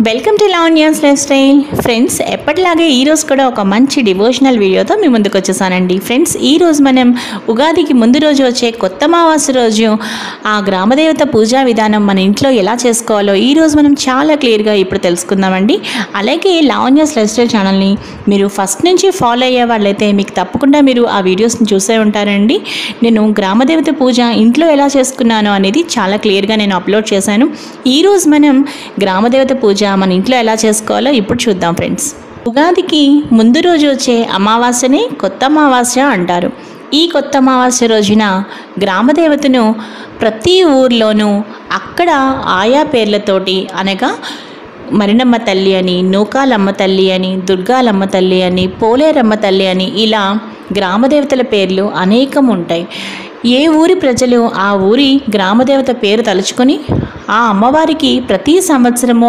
Welcome to Lavanya's life style. Friends, ఎప్పటిలాగే ఈరోజు కూడా ఒక మంచి డివోషనల్ వీడియోతో మీ ముందుకు వచ్చేసానండి. ఫ్రెండ్స్, ఈరోజు మనం ఉగాదికి ముందు రోజు వచ్చే కొత్త అమావాస్య రోజు ఆ గ్రామదేవత పూజా విధానం మన ఇంట్లో ఎలా చేసుకోవాలో ఈరోజు మనం చాలా క్లియర్గా ఇప్పుడు తెలుసుకుందామండి. అలాగే లావణ్యాస్ లైఫ్ స్టైల్ ఛానల్ని మీరు ఫస్ట్ నుంచి ఫాలో అయ్యే వాళ్ళైతే మీకు తప్పకుండా మీరు ఆ వీడియోస్ని చూసే ఉంటారండి. నేను గ్రామదేవత పూజ ఇంట్లో ఎలా చేసుకున్నాను అనేది చాలా క్లియర్గా నేను అప్లోడ్ చేశాను. ఈరోజు మనం గ్రామదేవత పూజ మన ఇంట్లో ఎలా చేసుకోవాలో ఇప్పుడు చూద్దాం. ఫ్రెండ్స్, ఉగాదికి ముందు రోజు వచ్చే అమావాస్యని కొత్త అమావాస్య అంటారు. ఈ కొత్త అమావాస్య రోజున గ్రామదేవతను ప్రతి ఊర్లోనూ అక్కడ ఆయా పేర్లతోటి, అనగా మరినమ్మ తల్లి అని, నూకాలమ్మ తల్లి అని, దుర్గాలమ్మ తల్లి అని, పోలేరమ్మ తల్లి అని, ఇలా గ్రామదేవతల పేర్లు అనేకం ఉంటాయి. ఏ ఊరి ప్రజలు ఆ ఊరి గ్రామదేవత పేరు తలుచుకొని ఆ అమ్మవారికి ప్రతి సంవత్సరము